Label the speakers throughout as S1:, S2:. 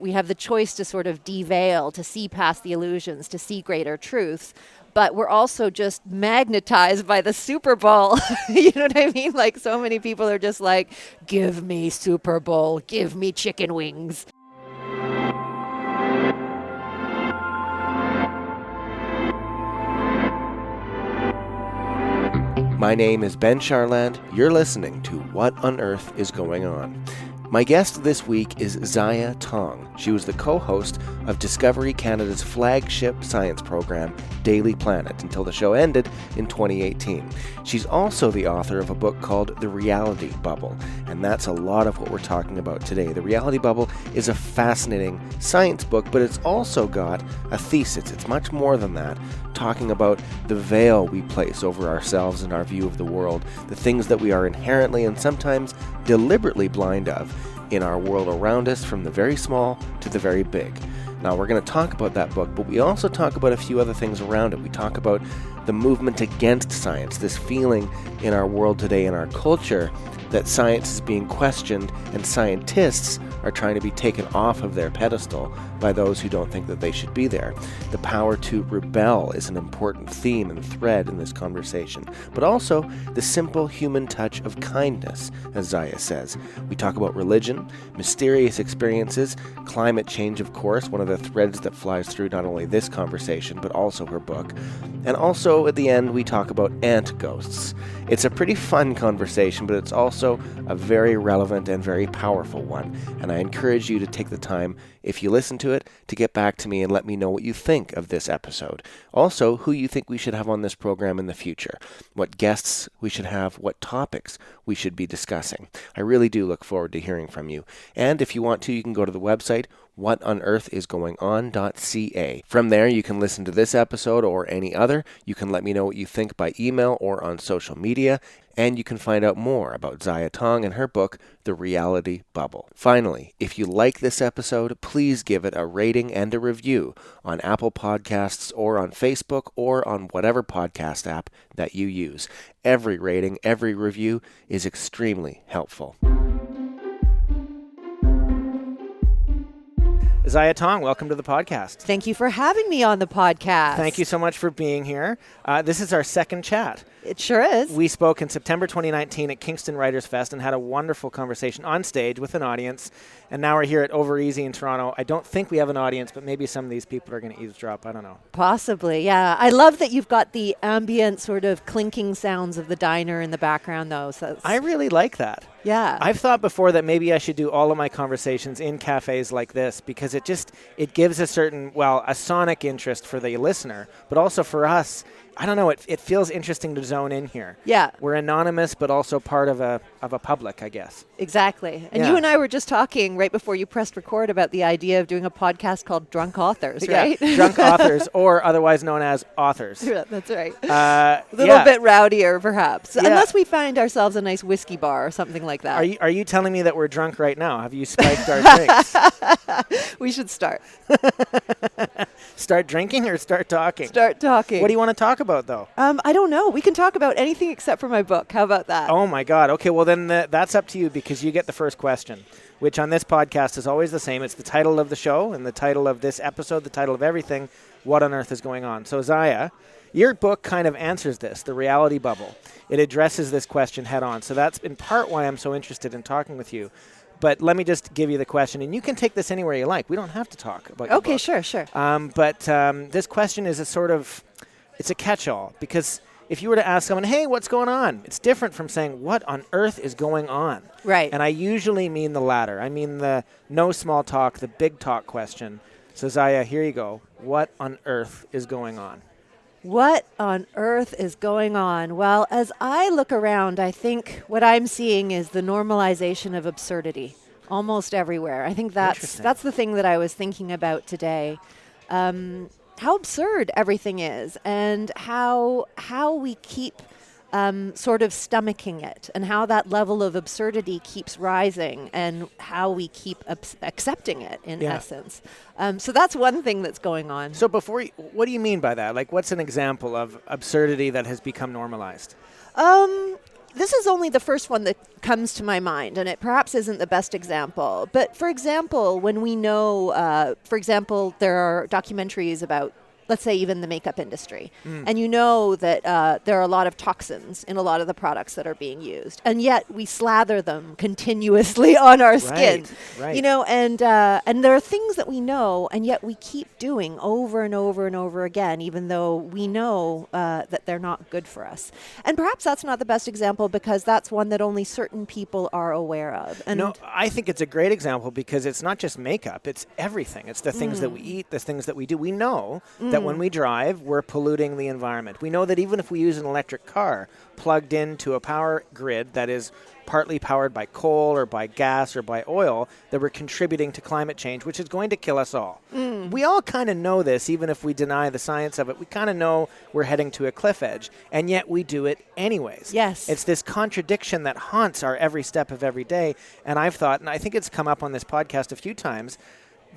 S1: We have the choice to sort of deveil, to see past the illusions, to see greater truths. But we're also just magnetized by the Super Bowl. You know what I mean? Like, so many people are just like, give me Super Bowl, give me chicken wings.
S2: My name is Ben Charland. You're listening to What on Earth is Going On. My guest this week is Ziya Tong. She was the co-host of Discovery Canada's flagship science program, Daily Planet, until the show ended in 2018. She's also the author of a book called The Reality Bubble, and that's a lot of what we're talking about today. The Reality Bubble is a fascinating science book, but it's also got a thesis. It's much more than that, talking about the veil we place over ourselves and our view of the world, the things that we are inherently and sometimes deliberately blind of in our world around us, from the very small to the very big. Now, we're going to talk about that book, but we also talk about a few other things around it. We talk about the movement against science, this feeling in our world today, in our culture, that science is being questioned and scientists are trying to be taken off of their pedestal by those who don't think that they should be there. The power to rebel is an important theme and thread in this conversation, but also the simple human touch of kindness, as Ziya says. We talk about religion, mysterious experiences, climate change, of course, one of the threads that flies through not only this conversation, but also her book. And also, at the end, we talk about ant ghosts. It's a pretty fun conversation, but it's also a very relevant and very powerful one. And I encourage you to take the time, if you listen to it, to get back to me and let me know what you think of this episode. Also, who you think we should have on this program in the future, what guests we should have, what topics we should be discussing. I really do look forward to hearing from you. And if you want to, you can go to the website, whatonearthisgoingon.ca. From there, you can listen to this episode or any other. You can let me know what you think by email or on social media. And you can find out more about Ziya Tong and her book, The Reality Bubble. Finally, if you like this episode, please give it a rating and a review on Apple Podcasts or on Facebook or on whatever podcast app that you use. Every rating, every review is extremely helpful. Ziya Tong, welcome to the podcast.
S1: Thank you for having me on the podcast.
S2: Thank you so much for being here. This is our second chat.
S1: It sure is.
S2: We spoke in September 2019 at Kingston Writers Fest and had a wonderful conversation on stage with an audience. And now we're here at Over Easy in Toronto. I don't think we have an audience, but maybe some of these people are going to eavesdrop. I don't know.
S1: Possibly, yeah. I love that you've got the ambient sort of clinking sounds of the diner in the background, though. So
S2: I really like that.
S1: Yeah.
S2: I've thought before that maybe I should do all of my conversations in cafes like this because it gives a certain, a sonic interest for the listener, but also for us. I don't know. It feels interesting to zone in here.
S1: Yeah.
S2: We're anonymous, but also part of a public, I guess.
S1: Exactly. And you and I were just talking right before you pressed record about the idea of doing a podcast called Drunk Authors, right?
S2: Yeah, Drunk Authors, or otherwise known as authors.
S1: Yeah, that's right. A little bit rowdier, perhaps. Yeah. Unless we find ourselves a nice whiskey bar or something like that.
S2: Are you telling me that we're drunk right now? Have you spiked our drinks?
S1: We should start.
S2: Start drinking or start talking?
S1: Start talking.
S2: What do you want to talk about, though?
S1: I don't know. We can talk about anything except for my book. How about that?
S2: Oh, my God. Okay, well, then that's up to you because you get the first question, which on this podcast is always the same. It's the title of the show and the title of this episode, the title of everything, What on Earth is Going On? So, Ziya, your book kind of answers this, The Reality Bubble. It addresses this question head on. So that's in part why I'm so interested in talking with you. But let me just give you the question, and you can take this anywhere you like. We don't have to talk about your book.
S1: Okay, sure.
S2: But this question is it's a catch-all, because if you were to ask someone, hey, what's going on? It's different from saying, what on earth is going on?
S1: Right.
S2: And I usually mean the latter. I mean the no small talk, the big talk question. So, Ziya, here you go. What on earth is going on?
S1: What on earth is going on? Well, as I look around, I think what I'm seeing is the normalization of absurdity almost everywhere. I think that's the thing that I was thinking about today. How absurd everything is, and how we keep sort of stomaching it, and how that level of absurdity keeps rising, and how we keep accepting it in essence. So that's one thing that's going on.
S2: So what do you mean by that? Like, what's an example of absurdity that has become normalized?
S1: this is only the first one that comes to my mind, and it perhaps isn't the best example. But for example, when we know, for example, there are documentaries about, let's say, even the makeup industry. And you know that there are a lot of toxins in a lot of the products that are being used. And yet we slather them continuously on our skin.
S2: Right.
S1: You know, and there are things that we know, and yet we keep doing over and over and over again, even though we know that they're not good for us. And perhaps that's not the best example because that's one that only certain people are aware of. And
S3: no, I think it's a great example because it's not just makeup, it's everything. It's the things that we eat, the things that we do. We know that when we drive, we're polluting the environment. We know that even if we use an electric car plugged into a power grid that is partly powered by coal or by gas or by oil, that we're contributing to climate change, which is going to kill us all. We all kind of know this, even if we deny the science of it. We kind of know we're heading to a cliff edge, and yet we do it anyways.
S1: Yes.
S3: It's this contradiction that haunts our every step of every day, and I've thought, and I think it's come up on this podcast a few times,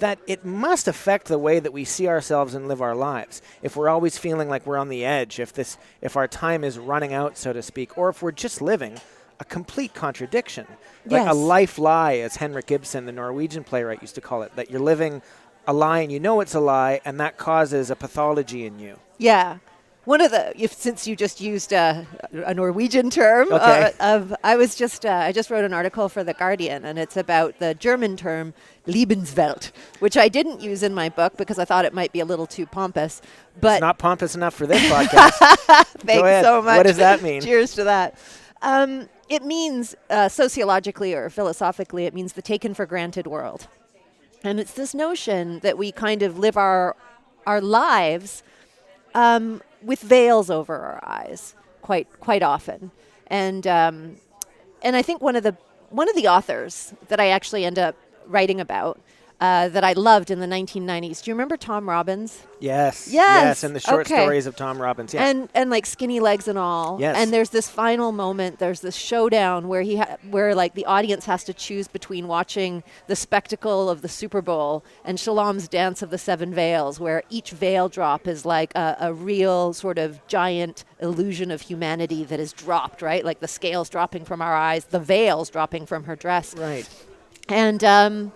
S3: that it must affect the way that we see ourselves and live our lives. If we're always feeling like we're on the edge, if our time is running out, so to speak, or if we're just living a complete contradiction. Like a life lie, as Henrik Ibsen, the Norwegian playwright, used to call it, that you're living a lie and you know it's a lie, and that causes a pathology in you.
S1: yeah. One of the, since you just used a Norwegian term,
S3: Okay.
S1: I just wrote an article for The Guardian, and it's about the German term Lebenswelt, which I didn't use in my book because I thought it might be a little too pompous. But
S3: It's not pompous enough for this podcast.
S1: thanks so much.
S3: What does that mean?
S1: Cheers to that. It means, sociologically or philosophically, it means the taken for granted world. And it's this notion that we kind of live our lives with veils over our eyes quite often. And I think one of the authors that I actually end up writing about that I loved in the 1990s. Do you remember Tom Robbins?
S3: Yes, and the short stories of Tom Robbins. Yeah.
S1: And like Skinny Legs and all.
S3: Yes.
S1: And there's this final moment, there's this showdown where where like the audience has to choose between watching the spectacle of the Super Bowl and Shalom's Dance of the Seven Veils, where each veil drop is like a real sort of giant illusion of humanity that is dropped, right? Like the scales dropping from our eyes, the veils dropping from her dress.
S3: Right.
S1: And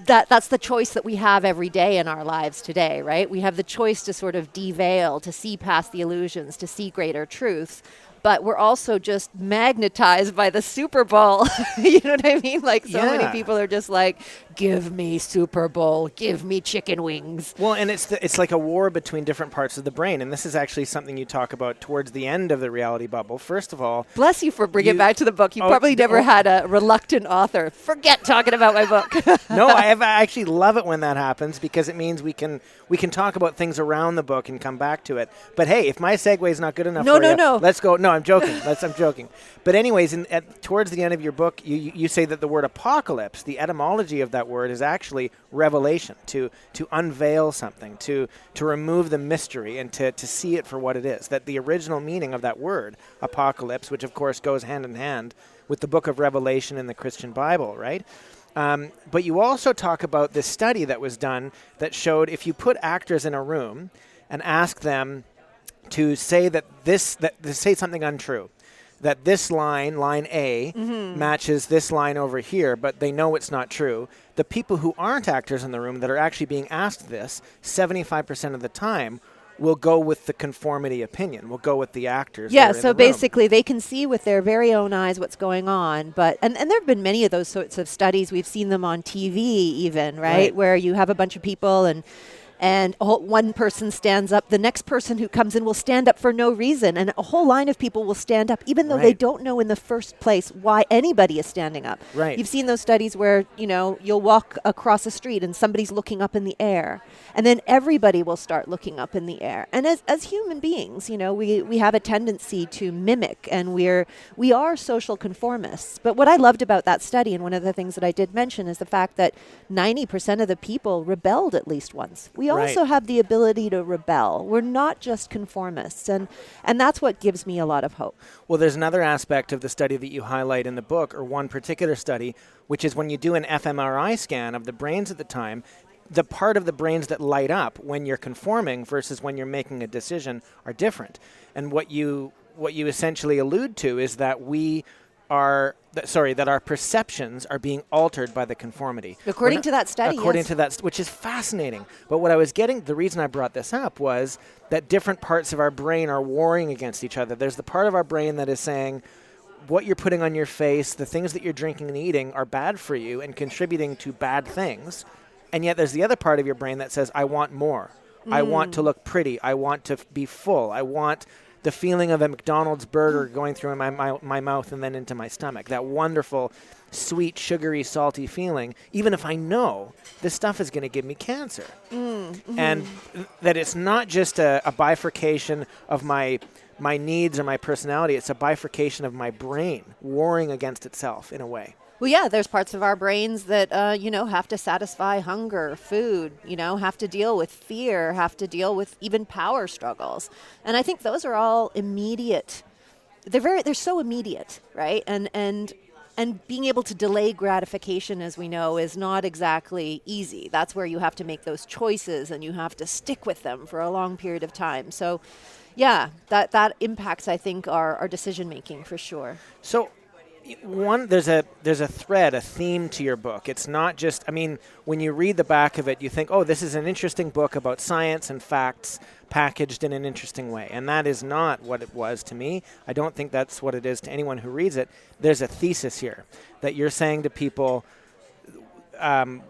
S1: that's the choice that we have every day in our lives today, right? We have the choice to sort of deveil, to see past the illusions, to see greater truth. But we're also just magnetized by the Super Bowl. You know what I mean? Like so many people are just like, give me Super Bowl, give me chicken wings.
S3: Well, and it's like a war between different parts of the brain. And this is actually something you talk about towards the end of the reality bubble. First of all,
S1: bless you for bringing it back to the book. You probably never had a reluctant author. Forget talking about my book.
S3: No, I actually love it when that happens because it means we can talk about things around the book and come back to it. But hey, if my segue is not good enough for you, let's go. No, I'm joking. I'm joking. But anyways, towards the end of your book, you say that the word apocalypse, the etymology of that word is actually revelation, to unveil something, to remove the mystery and to see it for what it is. That the original meaning of that word, apocalypse, which of course goes hand in hand with the book of Revelation in the Christian Bible, right? But you also talk about this study that was done that showed if you put actors in a room and ask them to say say something untrue, that this line A, matches this line over here, but they know it's not true. The people who aren't actors in the room that are actually being asked this, 75% of the time, will go with the conformity opinion. Will go with the actors.
S1: Yeah, so basically they can see with their very own eyes what's going on. But and there have been many of those sorts of studies. We've seen them on TV even, right? Where you have a bunch of people and one person stands up. The next person who comes in will stand up for no reason. And a whole line of people will stand up, even though they don't know in the first place why anybody is standing up.
S3: Right.
S1: You've seen those studies where, you'll walk across a street and somebody's looking up in the air. And then everybody will start looking up in the air. And as human beings, we have a tendency to mimic, and we are social conformists. But what I loved about that study, and one of the things that I did mention, is the fact that 90% of the people rebelled at least once. We also have the ability to rebel. We're not just conformists, and that's what gives me a lot of hope.
S3: Well, there's another aspect of the study that you highlight in the book, or one particular study, which is when you do an fMRI scan of the brains at the time, the part of the brains that light up when you're conforming versus when you're making a decision are different. And what you what you essentially allude to is that that our perceptions are being altered by the conformity.
S1: According to that study,
S3: According
S1: yes.
S3: to that, which is fascinating. But what I was getting, the reason I brought this up was that different parts of our brain are warring against each other. There's the part of our brain that is saying, what you're putting on your face, the things that you're drinking and eating are bad for you and contributing to bad things. And yet there's the other part of your brain that says, I want more. I want to look pretty. I want to be full. I want the feeling of a McDonald's burger going through my mouth and then into my stomach. That wonderful, sweet, sugary, salty feeling, even if I know this stuff is going to give me cancer. And that it's not just a bifurcation of my needs or my personality. It's a bifurcation of my brain warring against itself in a way.
S1: Well, yeah, there's parts of our brains that, have to satisfy hunger, food, have to deal with fear, have to deal with even power struggles. And I think those are all immediate. They're so immediate, right? And being able to delay gratification, as we know, is not exactly easy. That's where you have to make those choices and you have to stick with them for a long period of time. So, yeah, that impacts, I think, our decision making for sure.
S3: So, there's a thread, a theme to your book. It's not just, when you read the back of it, you think, oh, this is an interesting book about science and facts packaged in an interesting way. And that is not what it was to me. I don't think that's what it is to anyone who reads it. There's a thesis here that you're saying to people,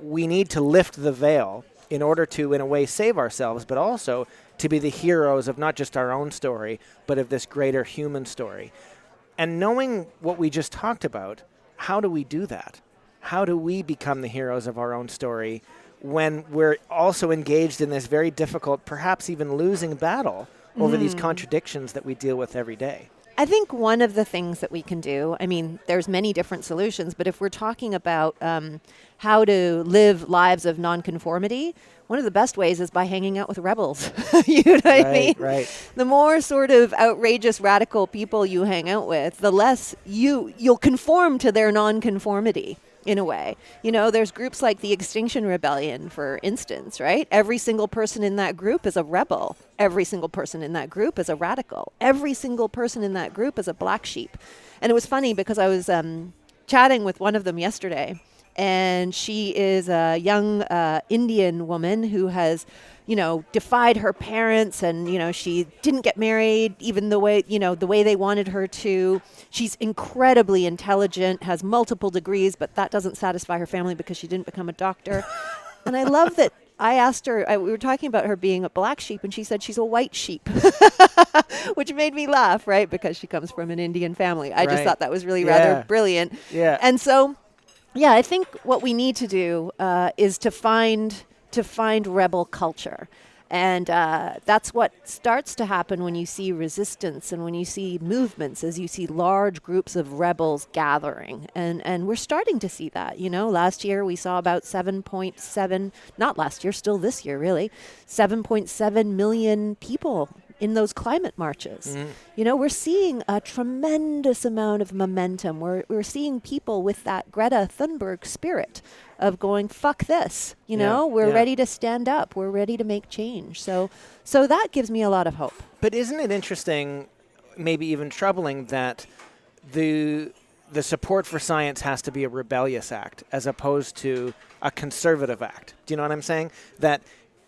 S3: we need to lift the veil in order to, in a way, save ourselves, but also to be the heroes of not just our own story, but of this greater human story. And knowing what we just talked about, how do we do that? How do we become the heroes of our own story when we're also engaged in this very difficult, perhaps even losing battle over these contradictions that we deal with every day?
S1: I think one of the things that we can do, there's many different solutions, but if we're talking about how to live lives of nonconformity, one of the best ways is by hanging out with rebels. You know what I mean?
S3: Right.
S1: The more sort of outrageous, radical people you hang out with, the less you'll conform to their nonconformity. In a way, there's groups like the Extinction Rebellion, for instance, right? Every single person in that group is a rebel. Every single person in that group is a radical. Every single person in that group is a black sheep. And it was funny because I was chatting with one of them yesterday, and she is a young Indian woman who has, defied her parents, and, she didn't get married even the way they wanted her to. She's incredibly intelligent, has multiple degrees, but that doesn't satisfy her family because she didn't become a doctor. And I love that I asked her, we were talking about her being a black sheep, and she said she's a white sheep, which made me laugh, right? Because she comes from an Indian family. I just thought that was really rather brilliant.
S3: Yeah.
S1: And so, yeah, I think what we need to do is to find rebel culture. And that's what starts to happen when you see resistance and when you see movements, as you see large groups of rebels gathering. And we're starting to see that. Last year we saw about 7.7, not last year, still this year really, 7.7 million people in those climate marches. We're seeing a tremendous amount of momentum. We're seeing people with that Greta Thunberg spirit of going, fuck this. We're ready to stand up. We're ready to make change. So that gives me a lot of hope.
S3: But isn't it interesting, maybe even troubling, that the support for science has to be a rebellious act as opposed to a conservative act? Do you know what I'm saying? That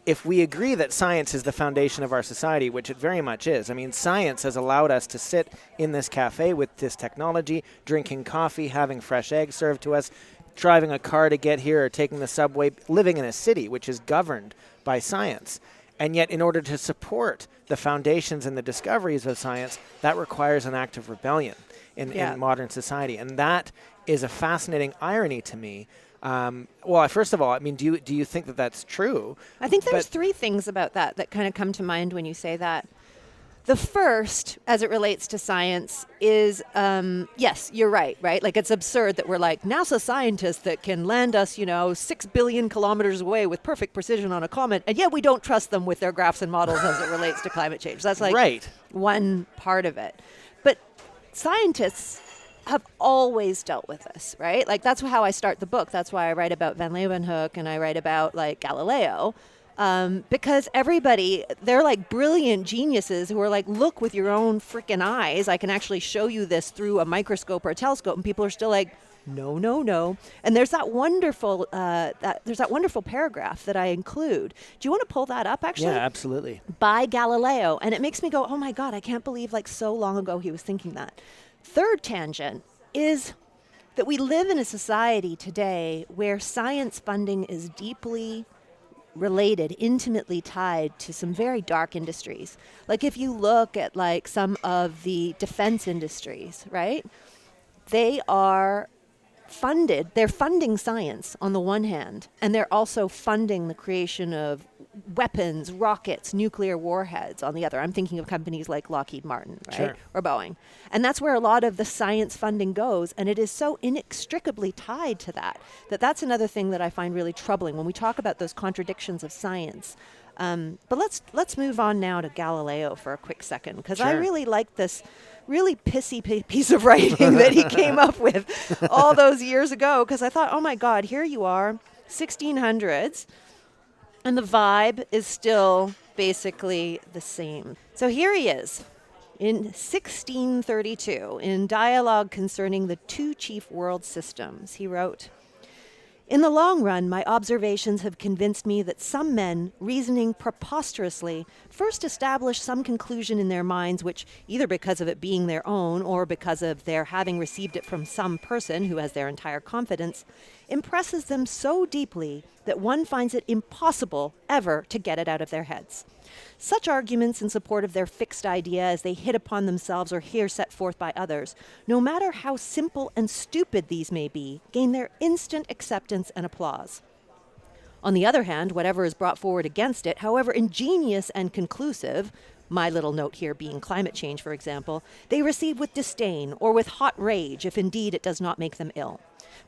S3: if we agree that science is the foundation of our society, which it very much is, science has allowed us to sit in this cafe with this technology, drinking coffee, having fresh eggs served to us, driving a car to get here or taking the subway, living in a city which is governed by science. And yet, in order to support the foundations and the discoveries of science, that requires an act of rebellion in modern society. And that is a fascinating irony to me. First of all, do you think that that's true?
S1: I think there's three things about that kind of come to mind when you say that. The first, as it relates to science, is, yes, you're right? Like, it's absurd that we're like NASA scientists that can land us, 6 billion kilometers away with perfect precision on a comet, and yet we don't trust them with their graphs and models as it relates to climate change. That's like one part of it. But scientists have always dealt with this, right? Like, that's how I start the book. That's why I write about Van Leeuwenhoek and I write about, like, Galileo. Because everybody, they're like brilliant geniuses who are like, look with your own freaking eyes. I can actually show you this through a microscope or a telescope. And people are still like, no, no, no. And there's that wonderful paragraph that I include. Do you want to pull that up, actually?
S3: Yeah, absolutely.
S1: By Galileo. And it makes me go, oh my God, I can't believe like so long ago he was thinking that. Third tangent is that we live in a society today where science funding is deeply related, intimately tied to some very dark industries. Like if you look at like some of the defense industries, right? They are funded, they're funding science on the one hand, and they're also funding the creation of weapons, rockets, nuclear warheads on the other. I'm thinking of companies like Lockheed Martin, right?
S3: Sure.
S1: Or Boeing. And that's where a lot of the science funding goes, and it is so inextricably tied to that. That's another thing that I find really troubling when we talk about those contradictions of science. But let's move on now to Galileo for a quick second, because I really like this really pissy piece of writing that he came up with all those years ago, because I thought, oh my God, here you are, 1600s, and the vibe is still basically the same. So here he is in 1632, in Dialogue Concerning the Two Chief World Systems. He wrote, "In the long run, my observations have convinced me that some men, reasoning preposterously, first establish some conclusion in their minds which, either because of it being their own or because of their having received it from some person who has their entire confidence, impresses them so deeply that one finds it impossible ever to get it out of their heads. Such arguments in support of their fixed idea as they hit upon themselves or hear set forth by others, no matter how simple and stupid these may be, gain their instant acceptance and applause. On the other hand, whatever is brought forward against it, however ingenious and conclusive, my little note here being climate change, for example, they receive with disdain or with hot rage, if indeed it does not make them ill.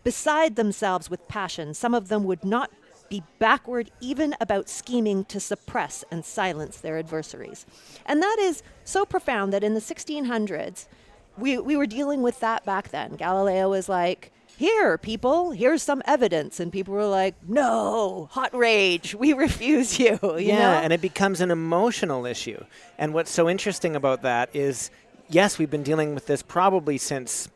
S1: Beside themselves with passion, some of them would not be backward even about scheming to suppress and silence their adversaries." And that is so profound that in the 1600s, we were dealing with that back then. Galileo was like, here, people, here's some evidence. And people were like, no, hot rage, we refuse you, you know?
S3: And it becomes an emotional issue. And what's so interesting about that is, yes, we've been dealing with this probably since,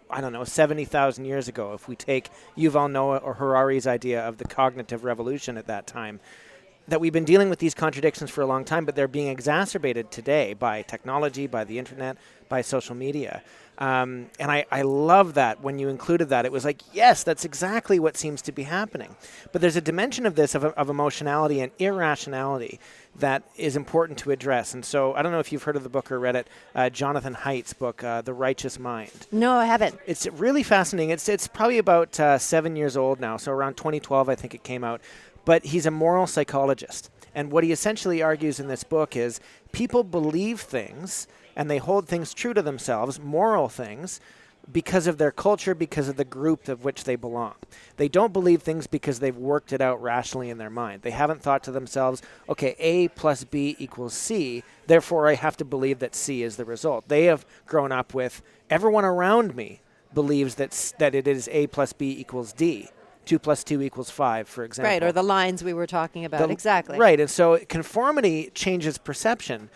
S3: 70,000 years ago, if we take Yuval Noah or Harari's idea of the cognitive revolution at that time, that we've been dealing with these contradictions for a long time, but they're being exacerbated today by technology, by the internet, by social media. And I love that when you included that. It was like, yes, that's exactly what seems to be happening. But there's a dimension of this, of emotionality and irrationality, that is important to address. And so I don't know if you've heard of the book or read it, Jonathan Haidt's book, The Righteous Mind.
S1: No, I haven't.
S3: It's really fascinating. It's probably about 7 years old now, so around 2012 I think it came out. But he's a moral psychologist. And what he essentially argues in this book is people believe things and they hold things true to themselves, moral things, because of their culture, because of the group of which they belong. They don't believe things because they've worked it out rationally in their mind. They haven't thought to themselves, okay, A plus B equals C, therefore I have to believe that C is the result. They have grown up with, everyone around me believes that it is A plus B equals D. 2 plus 2 equals 5, for example.
S1: Right, or the lines we were talking about. Exactly.
S3: Right, and so conformity changes perception,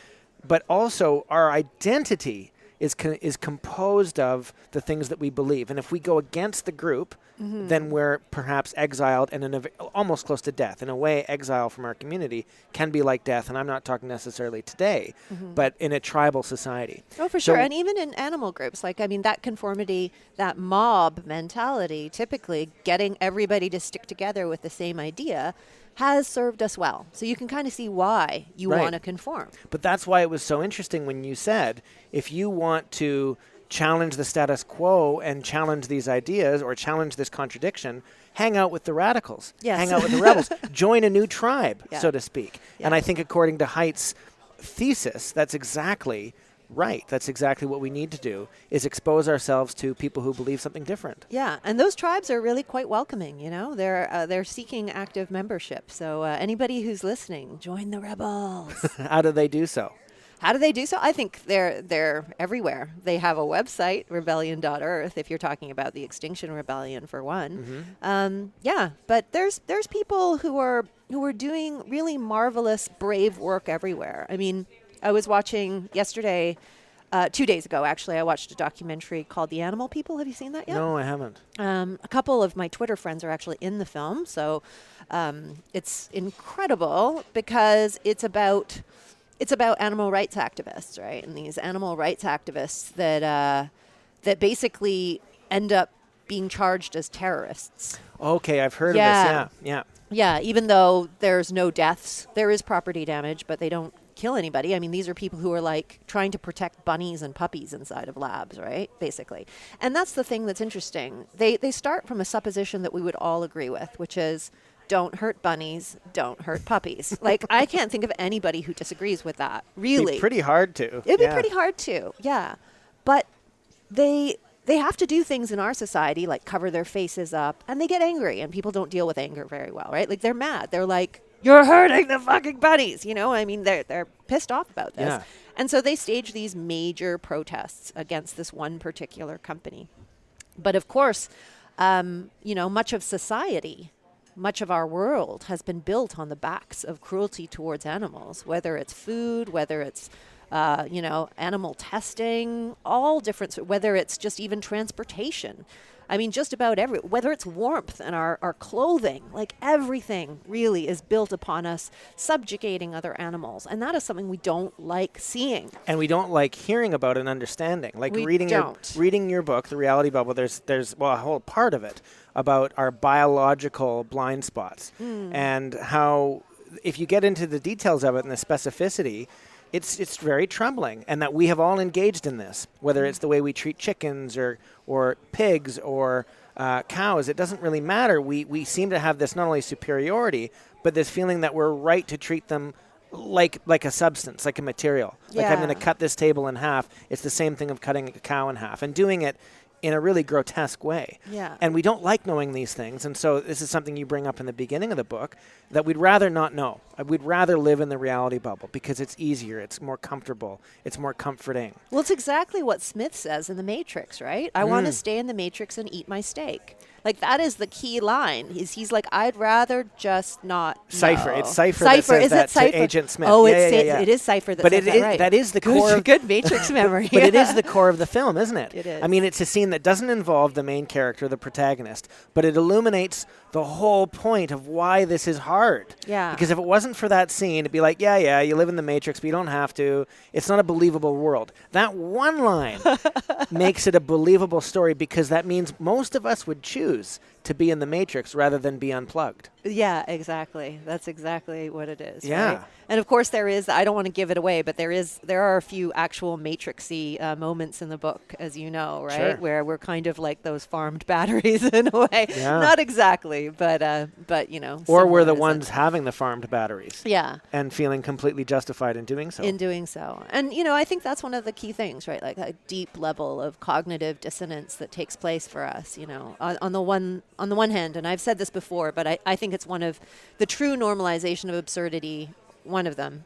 S3: but also our identity is composed of the things that we believe. And if we go against the group, then we're perhaps exiled and almost close to death. In a way, exile from our community can be like death, and I'm not talking necessarily today, but in a tribal society.
S1: Oh, for sure. And even in animal groups, that conformity, that mob mentality, typically getting everybody to stick together with the same idea, has served us well. So you can kind of see why you want to conform.
S3: But that's why it was so interesting when you said, if you want to challenge the status quo and challenge these ideas or challenge this contradiction, hang out with the radicals.
S1: Yes.
S3: Hang out with the rebels. Join a new tribe, so to speak.
S1: Yeah.
S3: And I think according to Haidt's thesis, that's exactly right. That's exactly what we need to do, is expose ourselves to people who believe something different.
S1: Yeah, and those tribes are really quite welcoming, you know. They're seeking active membership. So anybody who's listening, join the rebels.
S3: How do they do so?
S1: How do they do so? I think they're everywhere. They have a website, rebellion.earth, if you're talking about the Extinction Rebellion for one. But there's people who are doing really marvelous, brave work everywhere. I mean, I was watching yesterday, 2 days ago, actually, I watched a documentary called The Animal People. Have you seen that yet?
S3: No, I haven't.
S1: A couple of my Twitter friends are actually in the film, so it's incredible because it's about animal rights activists, right? And these animal rights activists that basically end up being charged as terrorists.
S3: Okay, I've heard of this. Yeah.
S1: Yeah, even though there's no deaths, there is property damage, but they don't kill anybody. I mean, these are people who are like trying to protect bunnies and puppies inside of labs, right? Basically. And that's the thing that's interesting. They start from a supposition that we would all agree with, which is don't hurt bunnies, don't hurt puppies. Like, I can't think of anybody who disagrees with that, really.
S3: It'd be pretty hard to.
S1: It'd be pretty hard to, yeah. But they have to do things in our society, like cover their faces up, and they get angry, and people don't deal with anger very well, right? Like, they're mad. They're like, you're hurting the fucking bunnies, you know? I mean, they're pissed off about this.
S3: Yeah.
S1: And so they stage these major protests against this one particular company. But of course, much of society, much of our world has been built on the backs of cruelty towards animals, whether it's food, whether it's, animal testing, all different, whether it's just even transportation. I mean, just about whether it's warmth and our clothing, like everything really is built upon us subjugating other animals. And that is something we don't like seeing.
S3: And we don't like hearing about and understanding. Like
S1: we
S3: reading your book, The Reality Bubble, there's a whole part of it about our biological blind spots and how if you get into the details of it and the specificity, it's very troubling, and that we have all engaged in this, whether it's the way we treat chickens or pigs or cows. It doesn't really matter. We seem to have this not only superiority, but this feeling that we're right to treat them like a substance, like a material.
S1: Yeah.
S3: Like, I'm going to cut this table in half. It's the same thing of cutting a cow in half and doing it in a really grotesque way.
S1: Yeah.
S3: And we don't like knowing these things. And so this is something you bring up in the beginning of the book, that we'd rather not know. We'd rather live in the reality bubble because it's easier, it's more comfortable, it's more comforting.
S1: Well, it's exactly what Smith says in The Matrix, right? I want to stay in the Matrix and eat my steak. Like, that is the key line. He's like, I'd rather just not
S3: Cypher.
S1: know.
S3: It's Cypher that says
S1: is
S3: that
S1: it Cypher?
S3: to Agent Smith.
S1: Oh,
S3: yeah.
S1: it is Cypher that
S3: but
S1: says that, right.
S3: That is the core.
S1: Good Matrix memory.
S3: But it is the core of the film, isn't it?
S1: It is.
S3: I mean, it's a scene that doesn't involve the main character, the protagonist, but it illuminates the whole point of why this is hard.
S1: Yeah.
S3: Because if it wasn't for that scene, it'd be like, yeah, you live in the Matrix, but you don't have to. It's not a believable world. That one line makes it a believable story, because that means most of us would choose to be in the Matrix rather than be unplugged.
S1: Yeah, exactly. That's exactly what it is.
S3: Yeah.
S1: Right? And of course there is, I don't want to give it away, but there are a few actual Matrixy moments in the book, as you know, right?
S3: Sure.
S1: Where we're kind of like those farmed batteries in a way.
S3: Yeah.
S1: Not exactly, but you know.
S3: Or we're the
S1: similar,
S3: ones having the farmed batteries.
S1: Yeah.
S3: And feeling completely justified in doing so.
S1: And, I think that's one of the key things, right? Like a deep level of cognitive dissonance that takes place for us, on the one hand, and I've said this before, but I think it's one of the true normalization of absurdity. One of them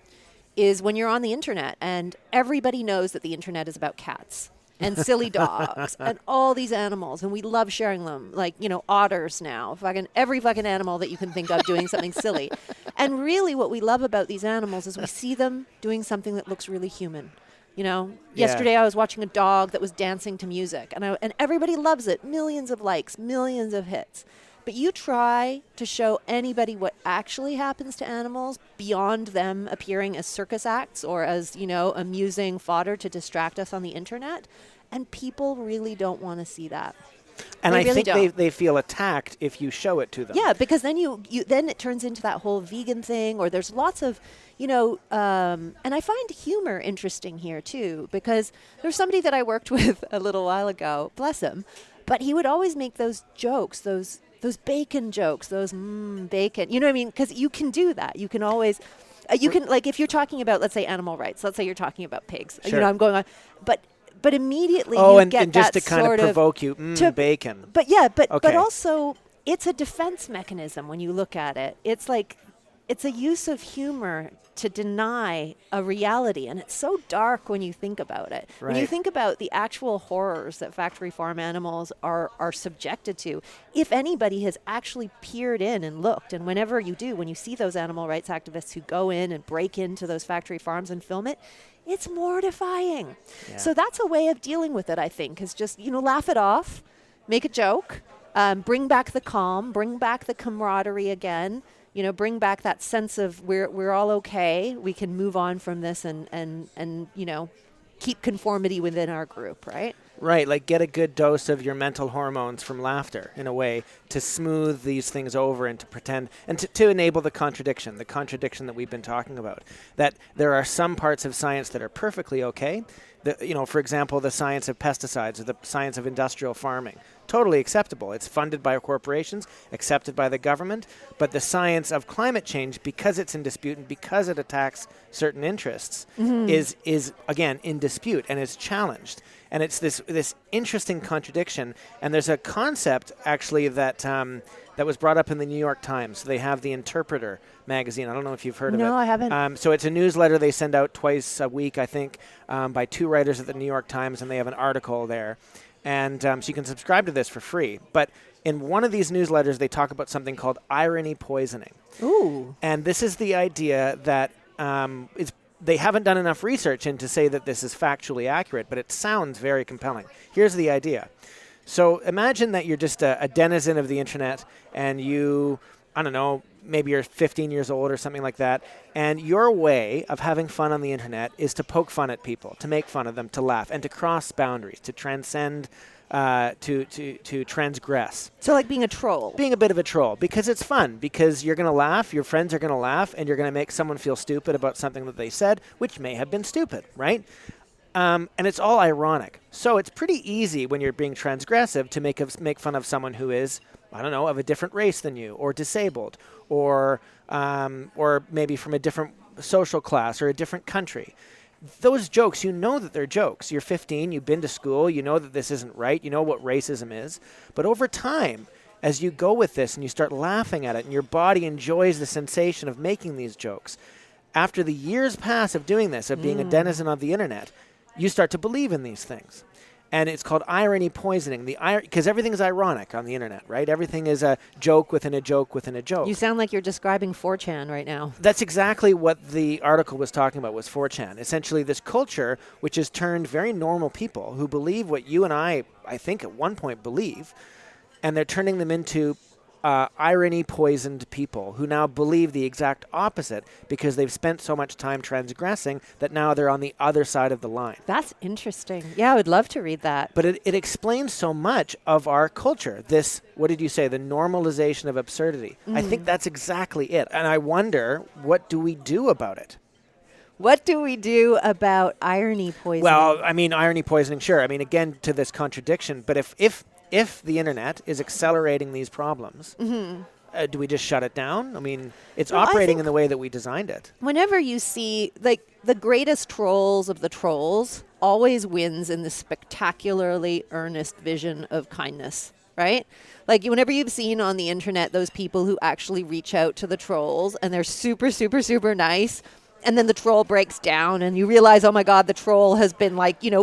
S1: is when you're on the internet and everybody knows that the internet is about cats and silly dogs and all these animals, and we love sharing them, like, otters now, every fucking animal that you can think of doing something silly. And really what we love about these animals is we see them doing something that looks really human. Yesterday I was watching a dog that was dancing to music, and everybody loves it. Millions of likes, millions of hits. But you try to show anybody what actually happens to animals beyond them appearing as circus acts or as, amusing fodder to distract us on the internet, and people really don't want to see that.
S3: And I
S1: really
S3: think they feel attacked if you show it to them.
S1: Yeah, because then then it turns into that whole vegan thing, or there's lots of, and I find humor interesting here too, because there's somebody that I worked with a little while ago, bless him, but he would always make those jokes, those bacon jokes, those bacon, you know what I mean? Because you can do that. You can always, you can, like, if you're talking about, let's say, animal rights, let's say you're talking about pigs,
S3: Sure.
S1: I'm going on, but immediately
S3: and
S1: get
S3: just
S1: that
S3: to kind of provoke you,
S1: bacon. But yeah, but also it's a defense mechanism when you look at it. It's like it's a use of humor to deny a reality, and it's so dark when you think about it.
S3: Right.
S1: When you think about the actual horrors that factory farm animals are subjected to, if anybody has actually peered in and looked, and whenever you do, when you see those animal rights activists who go in and break into those factory farms and film it, it's mortifying.
S3: Yeah.
S1: So that's a way of dealing with it, I think, is just, laugh it off, make a joke, bring back the calm, bring back the camaraderie again, bring back that sense of we're all okay. We can move on from this and keep conformity within our group, right?
S3: Right, like get a good dose of your mental hormones from laughter, in a way, to smooth these things over and to pretend, and to enable the contradiction that we've been talking about. That there are some parts of science that are perfectly okay. For example, the science of pesticides or the science of industrial farming. Totally acceptable. It's funded by corporations, accepted by the government. But the science of climate change, because it's in dispute and because it attacks certain interests, is again in dispute and is challenged. And it's this interesting contradiction. And there's a concept actually that was brought up in the New York Times. They have the Interpreter magazine. I don't know if you've heard of it.
S1: No, I haven't.
S3: So it's a newsletter they send out twice a week, I think, by two writers at the New York Times, and they have an article there. And so you can subscribe to this for free. But in one of these newsletters, they talk about something called irony poisoning.
S1: Ooh.
S3: And this is the idea that they haven't done enough research in to say that this is factually accurate, but it sounds very compelling. Here's the idea. So imagine that you're just a denizen of the internet, and you, I don't know, maybe you're 15 years old or something like that, and your way of having fun on the internet is to poke fun at people, to make fun of them, to laugh, and to cross boundaries, to transcend, to transgress.
S1: So like being a troll.
S3: Being a bit of a troll, because it's fun, because you're going to laugh, your friends are going to laugh, and you're going to make someone feel stupid about something that they said, which may have been stupid, right? And it's all ironic. So it's pretty easy when you're being transgressive to make fun of someone who is, I don't know, of a different race than you, or disabled, or maybe from a different social class or a different country. Those jokes, you know that they're jokes. You're 15, you've been to school, you know that this isn't right, you know what racism is. But over time, as you go with this and you start laughing at it, and your body enjoys the sensation of making these jokes, after the years pass of doing this, of being a denizen of the internet, you start to believe in these things. And it's called irony poisoning, because everything is ironic on the internet, right? Everything is a joke within a joke within a joke.
S1: You sound like you're describing 4chan right now.
S3: That's exactly what the article was talking about, was 4chan. Essentially this culture which has turned very normal people who believe what you and I think at one point believe, and they're turning them into irony-poisoned people who now believe the exact opposite because they've spent so much time transgressing that now they're on the other side of the line.
S1: That's interesting. Yeah, I would love to read that.
S3: But it explains so much of our culture. This, what did you say, the normalization of absurdity. I think that's exactly it. And I wonder, what do we do about it?
S1: What do we do about irony poisoning?
S3: Well, I mean, irony poisoning, sure. I mean, again, to this contradiction. But if the internet is accelerating these problems, do we just shut it down? I mean, it's operating in the way that we designed it.
S1: Whenever you see, like, the greatest trolls of the trolls always wins in the spectacularly earnest vision of kindness, right? Like, whenever you've seen on the internet those people who actually reach out to the trolls and they're super, super, super nice, and then the troll breaks down and you realize, oh my God, the troll has been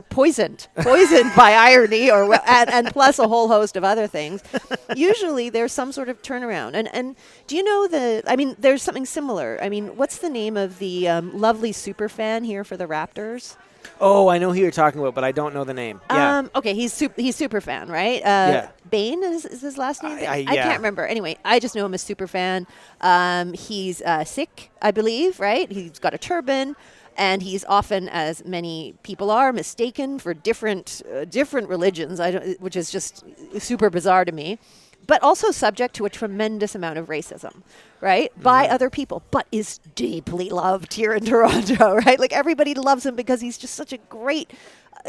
S1: poisoned by irony and plus a whole host of other things. Usually there's some sort of turnaround. And do you know there's something similar. I mean, what's the name of the lovely super fan here for the Raptors?
S3: Oh, I know who you're talking about, but I don't know the name. Yeah.
S1: Okay, he's super fan, right?
S3: Yeah.
S1: Bain is his last name?
S3: I
S1: can't remember. Anyway, I just know him as super fan. He's Sikh, I believe, right? He's got a turban, and he's often, as many people are, mistaken for different religions, which is just super bizarre to me. But also subject to a tremendous amount of racism, right? By other people, but is deeply loved here in Toronto, right? Like, everybody loves him because he's just such a great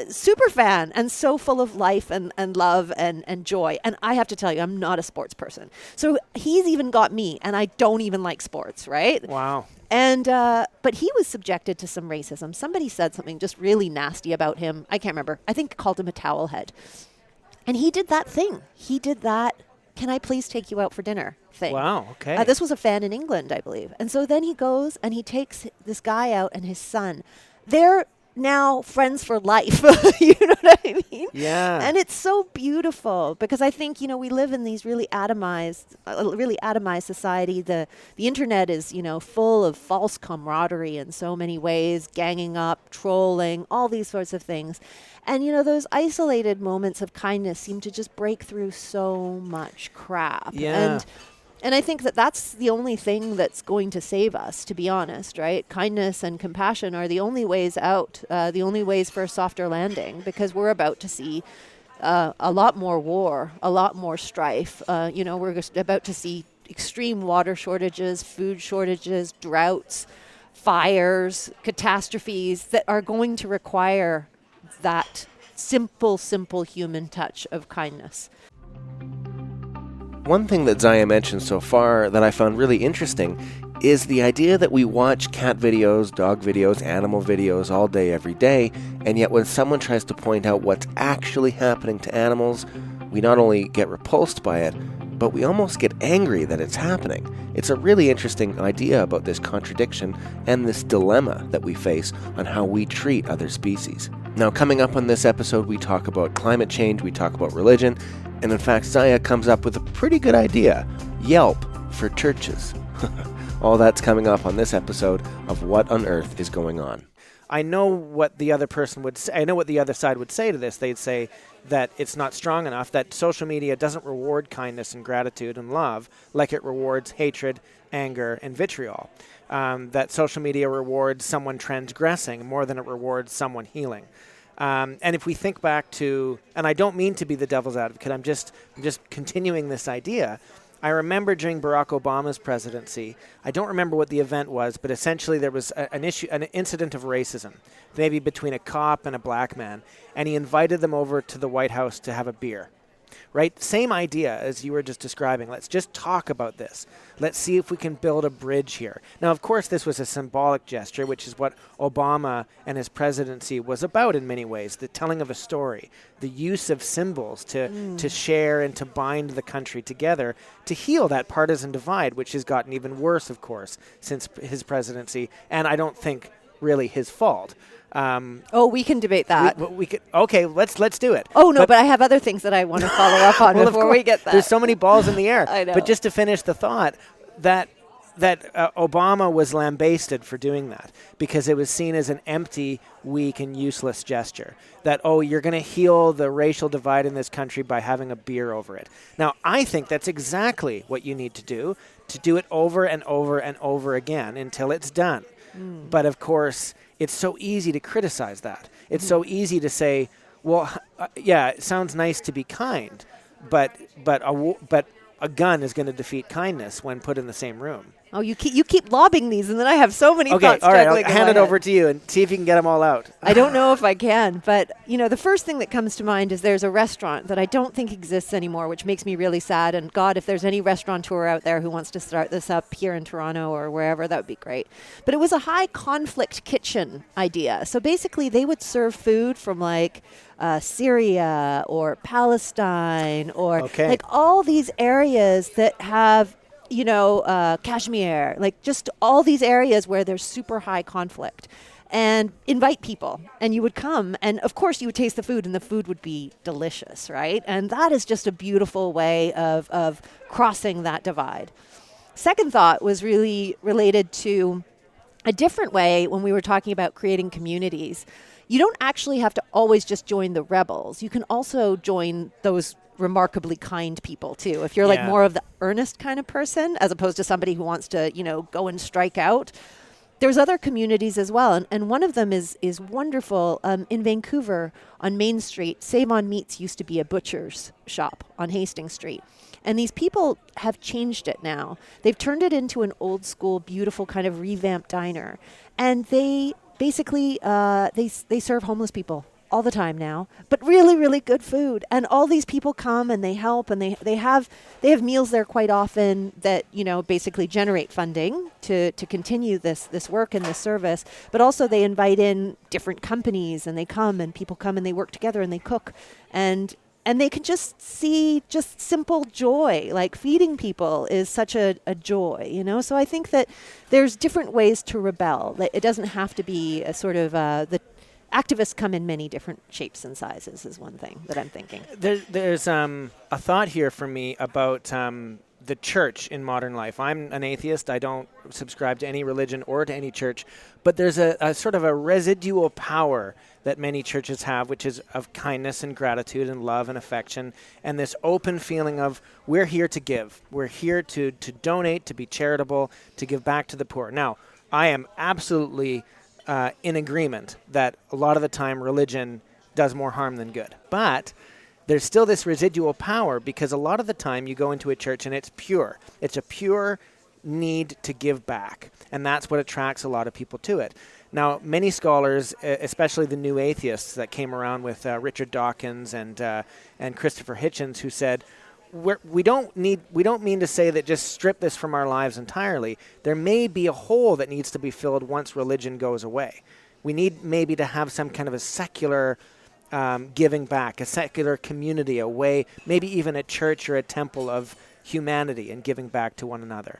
S1: super fan and so full of life and love and joy. And I have to tell you, I'm not a sports person. So he's even got me, and I don't even like sports, right?
S3: Wow.
S1: And but he was subjected to some racism. Somebody said something just really nasty about him. I can't remember. I think called him a towel head. And he did that thing. He did that can I please take you out for dinner thing.
S3: Wow, okay.
S1: This was a fan in England, I believe. And so then he goes and he takes this guy out and his son. They're now friends for life. You know what I mean?
S3: Yeah.
S1: And it's so beautiful because I think, we live in these really atomized society. The internet is, full of false camaraderie in so many ways, ganging up, trolling, all these sorts of things. And, those isolated moments of kindness seem to just break through so much crap.
S3: Yeah.
S1: And I think that that's the only thing that's going to save us, to be honest, right? Kindness and compassion are the only ways out, the only ways for a softer landing, because we're about to see a lot more war, a lot more strife. We're just about to see extreme water shortages, food shortages, droughts, fires, catastrophes that are going to require that simple human touch of kindness.
S2: One thing that Ziya mentioned so far that I found really interesting is the idea that we watch cat videos, dog videos, animal videos all day, every day, and yet when someone tries to point out what's actually happening to animals, we not only get repulsed by it, but we almost get angry that it's happening. It's a really interesting idea about this contradiction and this dilemma that we face on how we treat other species. Now, coming up on this episode, we talk about climate change, we talk about religion, and in fact, Ziya comes up with a pretty good idea, Yelp for churches. All that's coming up on this episode of What on Earth is Going On.
S3: I know what the other person would say. I know what the other side would say to this. They'd say that it's not strong enough, that social media doesn't reward kindness and gratitude and love like it rewards hatred, anger, and vitriol. That social media rewards someone transgressing more than it rewards someone healing. And if we think back to, and I don't mean to be the devil's advocate, I'm just continuing this idea. I remember during Barack Obama's presidency, I don't remember what the event was, but essentially there was an incident of racism, maybe between a cop and a black man, and he invited them over to the White House to have a beer. Right? Same idea as you were just describing. Let's just talk about this. Let's see if we can build a bridge here. Now, of course, this was a symbolic gesture, which is what Obama and his presidency was about in many ways, the telling of a story, the use of symbols to share and to bind the country together, to heal that partisan divide, which has gotten even worse, of course, since his presidency, and I don't think really his fault.
S1: We can debate that.
S3: We could. Okay, let's do it.
S1: Oh, no, but I have other things that I want to follow up on before we get that.
S3: There's so many balls in the air.
S1: I know.
S3: But just to finish the thought, that Obama was lambasted for doing that because it was seen as an empty, weak, and useless gesture. That, you're going to heal the racial divide in this country by having a beer over it. Now, I think that's exactly what you need to do it over and over and over again until it's done. But, of course, it's so easy to criticize that. It's so easy to say, well, it sounds nice to be kind, but a gun is going to defeat kindness when put in the same room.
S1: Oh, you keep lobbing these, and then I have so many thoughts.
S3: Okay, all right, I'll
S1: in
S3: hand
S1: my
S3: it
S1: head.
S3: over to you and see if you can get them all out.
S1: I don't know if I can, but, the first thing that comes to mind is there's a restaurant that I don't think exists anymore, which makes me really sad. And God, if there's any restaurateur out there who wants to start this up here in Toronto or wherever, that would be great. But it was a high conflict kitchen idea. So basically they would serve food from Syria or Palestine or all these areas that have Kashmir, just all these areas where there's super high conflict, and invite people, and you would come, and of course you would taste the food, and the food would be delicious, right? And that is just a beautiful way of crossing that divide. Second thought was really related to a different way when we were talking about creating communities. You don't actually have to always just join the rebels. You can also join those remarkably kind people too. If you're more of the earnest kind of person, as opposed to somebody who wants to, go and strike out, there's other communities as well. And one of them is wonderful. In Vancouver on Main Street, Save on Meats used to be a butcher's shop on Hastings Street. And these people have changed it now. They've turned it into an old school, beautiful kind of revamped diner. And they basically, they serve homeless people all the time now, but really, really good food. And all these people come and they help, and they have meals there quite often that, basically generate funding to continue this work and this service. But also they invite in different companies, and they come, and people come and they work together and they cook. And and they can just see just simple joy, like feeding people is such a joy, you know? So I think that there's different ways to rebel. It doesn't have to be a sort of the activists come in many different shapes and sizes is one thing that I'm thinking.
S3: There's a thought here for me about the church in modern life. I'm an atheist. I don't subscribe to any religion or to any church, but there's a sort of a residual power that many churches have, which is of kindness and gratitude and love and affection, and this open feeling of we're here to give. We're here to donate, to be charitable, to give back to the poor. Now, I am absolutely in agreement that a lot of the time religion does more harm than good. But there's still this residual power because a lot of the time you go into a church and it's pure. It's a pure need to give back. And that's what attracts a lot of people to it. Now, many scholars, especially the new atheists that came around with Richard Dawkins and Christopher Hitchens, who said, we don't mean to say that just strip this from our lives entirely. There may be a hole that needs to be filled once religion goes away. We need maybe to have some kind of a secular giving back, a secular community, a way, maybe even a church or a temple of humanity and giving back to one another.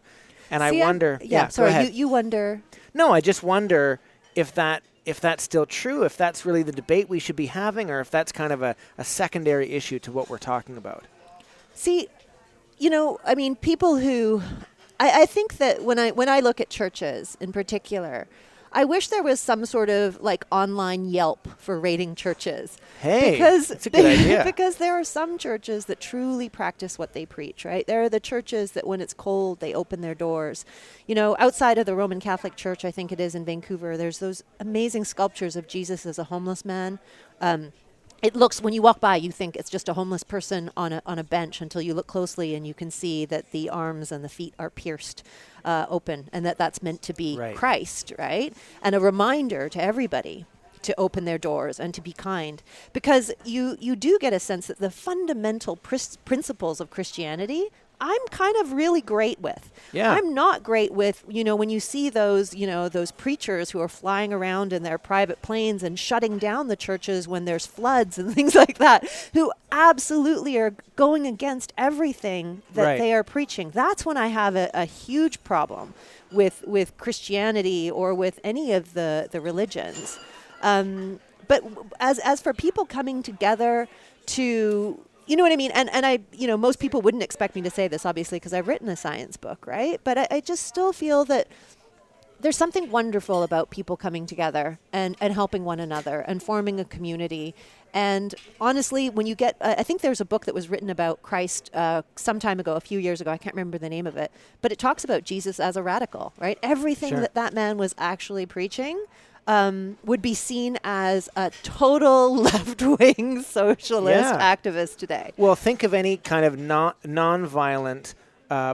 S3: And I wonder...
S1: You wonder...
S3: No, I just wonder if that's still true, if that's really the debate we should be having, or if that's kind of a secondary issue to what we're talking about.
S1: See, you know, I mean, people who... I think that when I look at churches in particular, I wish there was some sort of like online Yelp for rating churches.
S3: Hey, that's a good idea.
S1: Because there are some churches that truly practice what they preach, right? There are the churches that when it's cold, they open their doors. You know, outside of the Roman Catholic Church, I think it is in Vancouver, there's those amazing sculptures of Jesus as a homeless man. It looks, when you walk by, you think it's just a homeless person on a bench until you look closely and you can see that the arms and the feet are pierced open and that's meant to be Christ, right? And a reminder to everybody to open their doors and to be kind. Because you do get a sense that the fundamental principles of Christianity, I'm kind of really great with.
S3: Yeah.
S1: I'm not great with, you know, when you see those, you know, those preachers who are flying around in their private planes and shutting down the churches when there's floods and things like that, who absolutely are going against everything that they are preaching. That's when I have a huge problem with Christianity or with any of the religions. But as for people coming together to... You know what I mean? And I, you know, most people wouldn't expect me to say this, obviously, because I've written a science book, right? But I just still feel that there's something wonderful about people coming together and helping one another and forming a community. And honestly, when you get, I think there's a book that was written about Christ some time ago, a few years ago, I can't remember the name of it, but it talks about Jesus as a radical, right? Everything that man was actually preaching would be seen as a total left-wing socialist activist today.
S3: Well, think of any kind of non-violent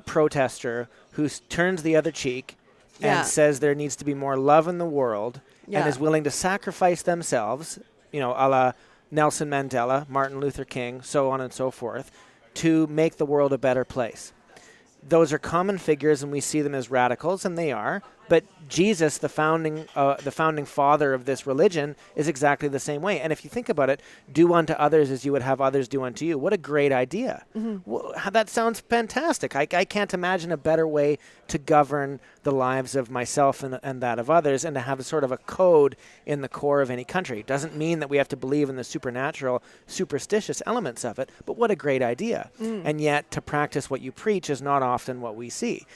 S3: protester who turns the other cheek and says there needs to be more love in the world and is willing to sacrifice themselves, you know, a la Nelson Mandela, Martin Luther King, so on and so forth, to make the world a better place. Those are common figures, and we see them as radicals, and they are. But Jesus, the founding father of this religion, is exactly the same way. And if you think about it, do unto others as you would have others do unto you. What a great idea. Mm-hmm. Well, that sounds fantastic. I can't imagine a better way to govern the lives of myself and that of others, and to have a sort of a code in the core of any country. It doesn't mean that we have to believe in the supernatural, superstitious elements of it, but what a great idea. And yet, to practice what you preach is not often what we see.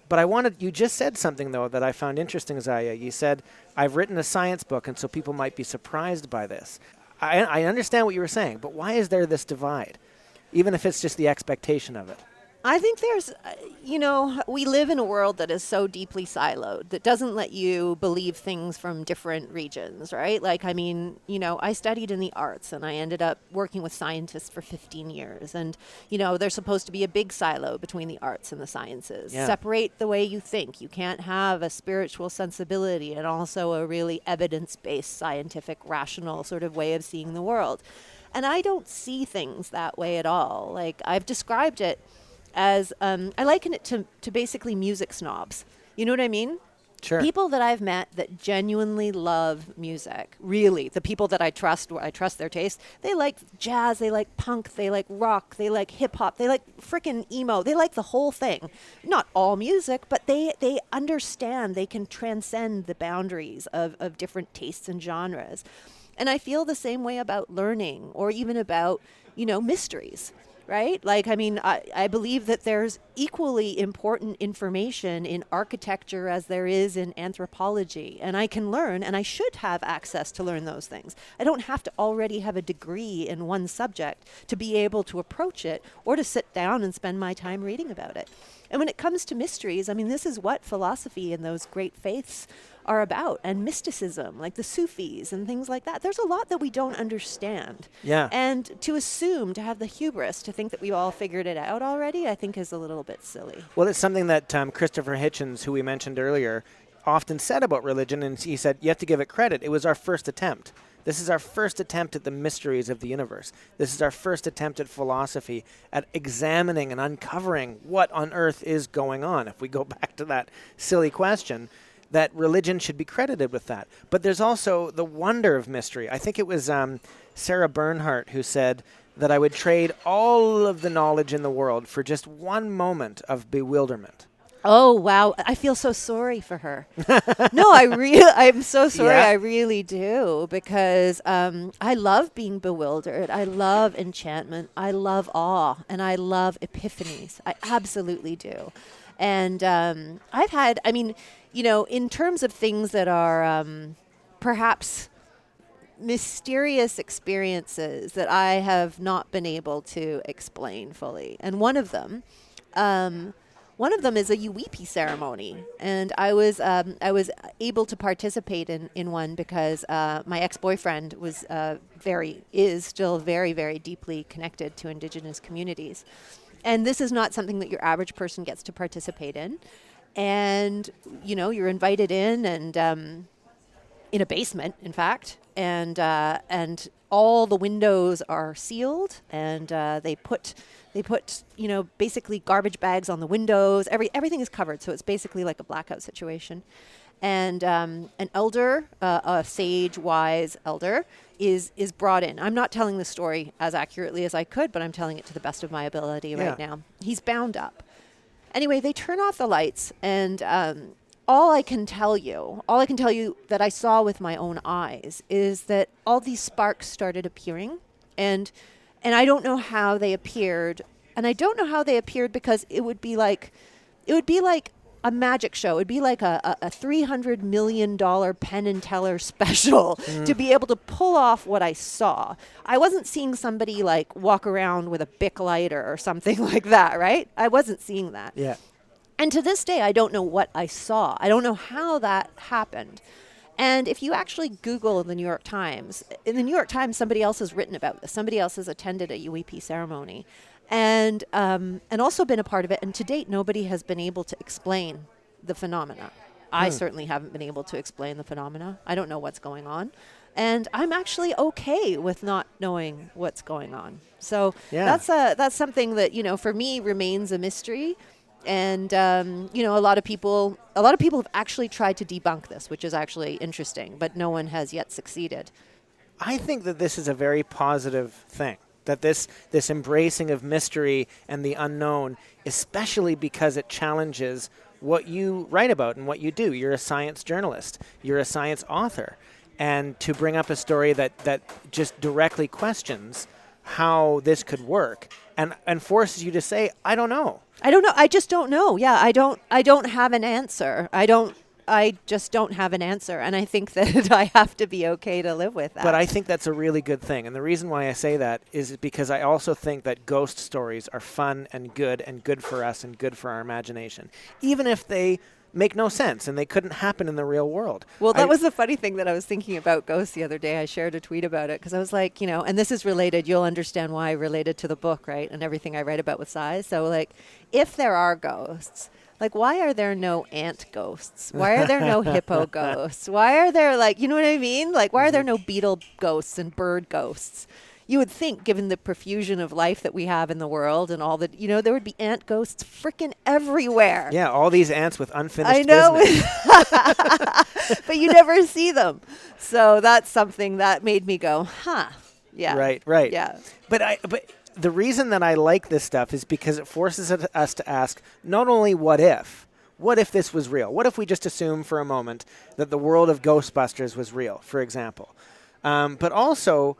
S3: But you just said something, though, that I found interesting, Ziya. You said, I've written a science book, and so people might be surprised by this. I understand what you were saying, but why is there this divide, even if it's just the expectation of it?
S1: I think there's, you know, we live in a world that is so deeply siloed that doesn't let you believe things from different regions, right? Like, I mean, you know, I studied in the arts and I ended up working with scientists for 15 years. And, you know, there's supposed to be a big silo between the arts and the sciences. Yeah. Separate the way you think. You can't have a spiritual sensibility and also a really evidence-based, scientific, rational sort of way of seeing the world. And I don't see things that way at all. Like, I've described it as, I liken it to basically music snobs. You know what I mean?
S3: Sure.
S1: People that I've met that genuinely love music, really, the people that I trust their taste, they like jazz, they like punk, they like rock, they like hip hop, they like freaking emo, they like the whole thing. Not all music, but they understand, they can transcend the boundaries of different tastes and genres. And I feel the same way about learning or even about, mysteries. Right? Like, I mean, I believe that there's equally important information in architecture as there is in anthropology. And I can learn, and I should have access to learn those things. I don't have to already have a degree in one subject to be able to approach it or to sit down and spend my time reading about it. And when it comes to mysteries, I mean, this is what philosophy and those great faiths are about, and mysticism, like the Sufis and things like that. There's a lot that we don't understand.
S3: Yeah.
S1: And to assume, to have the hubris, to think that we've all figured it out already, I think is a little bit silly.
S3: Well, it's something that Christopher Hitchens, who we mentioned earlier, often said about religion, and he said, you have to give it credit. It was our first attempt. This is our first attempt at the mysteries of the universe. This is our first attempt at philosophy, at examining and uncovering what on earth is going on. If we go back to that silly question, that religion should be credited with that. But there's also the wonder of mystery. I think it was Sarah Bernhardt who said that I would trade all of the knowledge in the world for just one moment of bewilderment.
S1: Oh, wow. I feel so sorry for her. No, I'm so sorry.
S3: Yeah.
S1: I really do, because I love being bewildered. I love enchantment. I love awe, and I love epiphanies. I absolutely do. And I've had, in terms of things that are perhaps mysterious experiences that I have not been able to explain fully. And one of them is a Yuwipi ceremony. And I was able to participate in one because my ex-boyfriend is still very, very deeply connected to Indigenous communities. And this is not something that your average person gets to participate in. And, you're invited in, and in a basement, in fact. And all the windows are sealed, and they put basically garbage bags on the windows. Everything is covered, so it's basically like a blackout situation. And an elder, a sage, wise elder, is brought in. I'm not telling the story as accurately as I could, but I'm telling it to the best of my ability right now. He's bound up. Anyway, they turn off the lights, and all I can tell you that I saw with my own eyes is that all these sparks started appearing, and I don't know how they appeared, because it would be like a magic show. It'd be like a $300 million Penn and Teller special to be able to pull off what I saw. I wasn't seeing somebody like walk around with a Bic lighter or something like that, right? I wasn't seeing that.
S3: Yeah.
S1: And to this day, I don't know what I saw. I don't know how that happened. And if you actually Google the New York Times, in the New York Times, somebody else has written about this. Somebody else has attended a Yuwipi ceremony. And also been a part of it. And to date, nobody has been able to explain the phenomena. I certainly haven't been able to explain the phenomena. I don't know what's going on. And I'm actually okay with not knowing what's going on. So that's something that, for me remains a mystery. And, a lot of people have actually tried to debunk this, which is actually interesting, but no one has yet succeeded.
S3: I think that this is a very positive thing. That this embracing of mystery and the unknown, especially because it challenges what you write about and what you do. You're a science journalist. You're a science author. And to bring up a story that just directly questions how this could work and forces you to say, I don't know.
S1: I just don't know. Yeah, I don't have an answer. I just don't have an answer, and I think that I have to be okay to live with that.
S3: But I think that's a really good thing, and the reason why I say that is because I also think that ghost stories are fun and good for us and good for our imagination, even if they make no sense and they couldn't happen in the real world.
S1: Well, that was the funny thing that I was thinking about ghosts the other day. I shared a tweet about it because I was like, and this is related. You'll understand why related to the book, right, and everything I write about with size. So, if there are ghosts, why are there no ant ghosts? Why are there no hippo ghosts? Why are there, you know what I mean? Why are there no beetle ghosts and bird ghosts? you would think, given the profusion of life that we have in the world and all the, there would be ant ghosts freaking everywhere.
S3: Yeah, all these ants with unfinished
S1: I know.
S3: business.
S1: But you never see them. So that's something that made me go, huh. Yeah.
S3: Right.
S1: Yeah.
S3: But the reason that I like this stuff is because it forces us to ask not only what if this was real? What if we just assume for a moment that the world of Ghostbusters was real, for example? But also,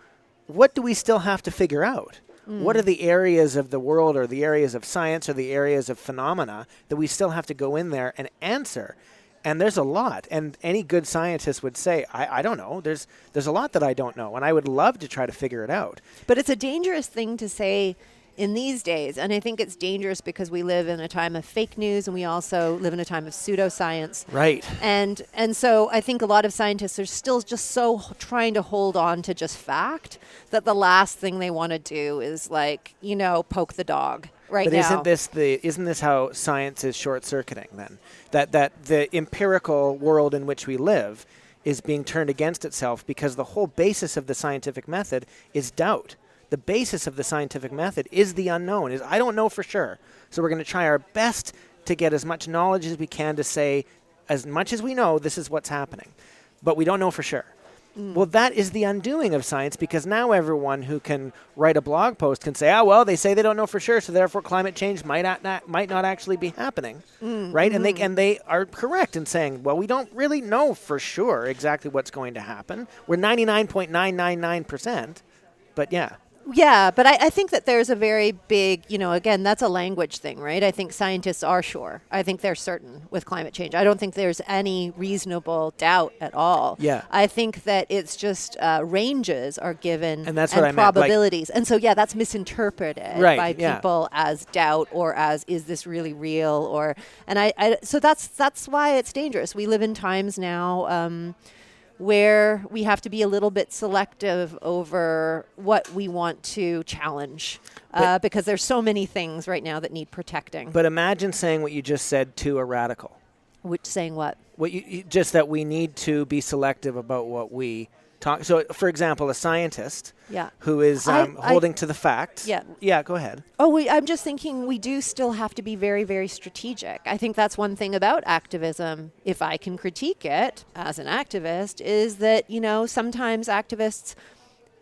S3: what do we still have to figure out? What are the areas of the world or the areas of science or the areas of phenomena that we still have to go in there and answer? And there's a lot. And any good scientist would say, I don't know. There's a lot that I don't know. And I would love to try to figure it out.
S1: But it's a dangerous thing to say in these days. And I think it's dangerous because we live in a time of fake news and we also live in a time of pseudoscience.
S3: Right.
S1: And so I think a lot of scientists are still just so trying to hold on to just fact that the last thing they want to do is poke the dog. Right
S3: but
S1: now.
S3: Isn't this how science is short-circuiting then? That the empirical world in which we live is being turned against itself because the whole basis of the scientific method is doubt. The basis of the scientific method is the unknown, is I don't know for sure. So we're going to try our best to get as much knowledge as we can to say, as much as we know, this is what's happening. But we don't know for sure. Well, that is the undoing of science because now everyone who can write a blog post can say, they say they don't know for sure, so therefore climate change might not actually be happening, right? Mm-hmm. And they are correct in saying, well, we don't really know for sure exactly what's going to happen. We're 99.999%, but yeah.
S1: Yeah, but I think that there's a very big, again, that's a language thing, right? I think scientists are sure. I think they're certain with climate change. I don't think there's any reasonable doubt at all.
S3: Yeah.
S1: I think that it's just ranges are given
S3: and that's what I
S1: probabilities.
S3: meant,
S1: and so, that's misinterpreted by people as doubt or as, is this really real? So that's why it's dangerous. We live in times now where we have to be a little bit selective over what we want to challenge because there's so many things right now that need protecting.
S3: But imagine saying what you just said to a radical.
S1: Which saying what?
S3: Just that we need to be selective about what we talk. So, for example, a scientist who is holding to the facts. Yeah, go ahead.
S1: I'm just thinking we do still have to be very, very strategic. I think that's one thing about activism, if I can critique it as an activist, is that, sometimes activists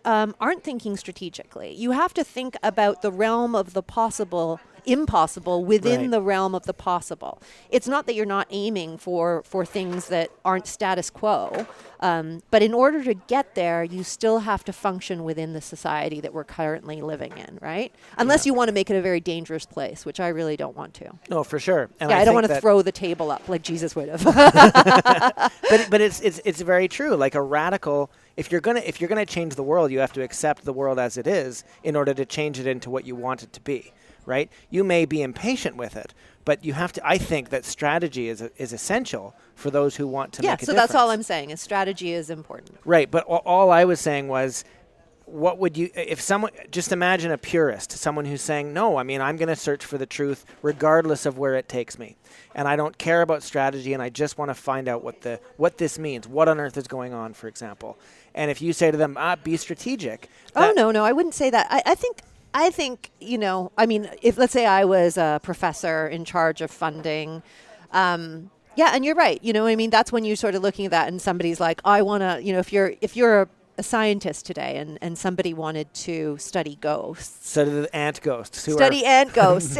S1: aren't thinking strategically. You have to think about the realm of the impossible within the realm of the possible. It's not that you're not aiming for things that aren't status quo, but in order to get there, you still have to function within the society that we're currently living in, right? Unless you want to make it a very dangerous place, which I really don't want to.
S3: No, for sure.
S1: And I don't want to throw the table up like Jesus would have.
S3: But it's very true. Like a radical, if you're gonna change the world, you have to accept the world as it is in order to change it into what you want it to be. Right? You may be impatient with it, but you have to. I think that strategy is essential for those who want to make a difference.
S1: Yeah, so that's all I'm saying. Is strategy is important.
S3: Right, but all I was saying was, what would you, if someone, just imagine a purist, someone who's saying, no, I'm going to search for the truth regardless of where it takes me, and I don't care about strategy, and I just want to find out what this means, what on earth is going on, for example. And if you say to them, be strategic.
S1: No, I wouldn't say that. I think, if let's say I was a professor in charge of funding, and you're right. That's when you're sort of looking at that and somebody's like, I want to, if you're a scientist today and somebody wanted to study ghosts.
S3: Study the ant ghosts.
S1: Ant ghosts.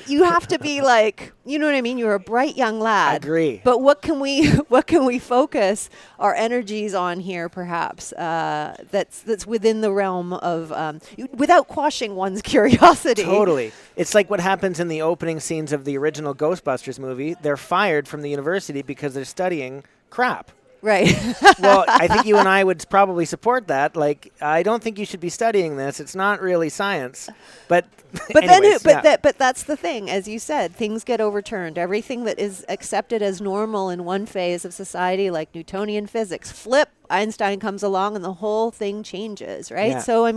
S1: You have to be like, you know what I mean? You're a bright young lad.
S3: I agree.
S1: But what can we focus our energies on here, perhaps, that's within the realm of, without quashing one's curiosity?
S3: Totally. It's like what happens in the opening scenes of the original Ghostbusters movie. They're fired from the university because they're studying crap.
S1: Right.
S3: Well, I think you and I would probably support that. Like, I don't think you should be studying this. It's not really science. But
S1: that's the thing. As you said, things get overturned. Everything that is accepted as normal in one phase of society, like Newtonian physics, flip, Einstein comes along and the whole thing changes, right?
S3: Yeah.
S1: So,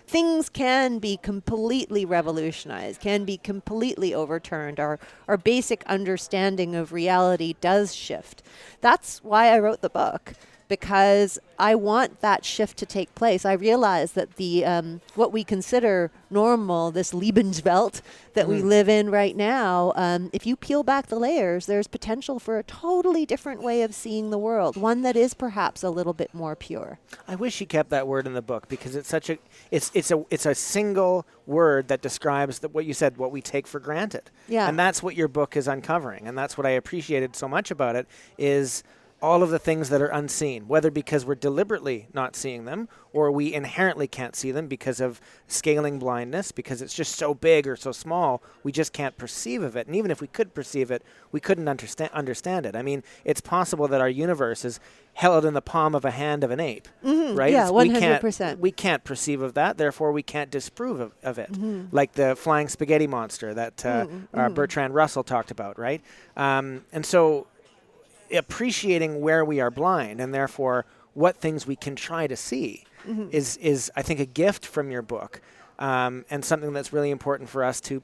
S1: things can be completely revolutionized, can be completely overturned. Our basic understanding of reality does shift. That's why I wrote the book, because I want that shift to take place. I realize that the what we consider normal, this Lebenswelt that we live in right now, if you peel back the layers, there's potential for a totally different way of seeing the world, one that is perhaps a little bit more pure.
S3: I wish you kept that word in the book, because it's such it's a single word that describes what you said, what we take for granted.
S1: Yeah.
S3: And that's what your book is uncovering, and that's what I appreciated so much about it, is all of the things that are unseen, whether because we're deliberately not seeing them or we inherently can't see them because of scaling blindness, because it's just so big or so small, we just can't perceive of it. And even if we could perceive it, we couldn't understand it. I mean, it's possible that our universe is held in the palm of a hand of an ape, right?
S1: Yeah, 100%.
S3: We can't perceive of that, therefore we can't disprove of it. Like the flying spaghetti monster that Bertrand Russell talked about, right? And so appreciating where we are blind, and therefore what things we can try to see, is I think a gift from your book, and something that's really important for us to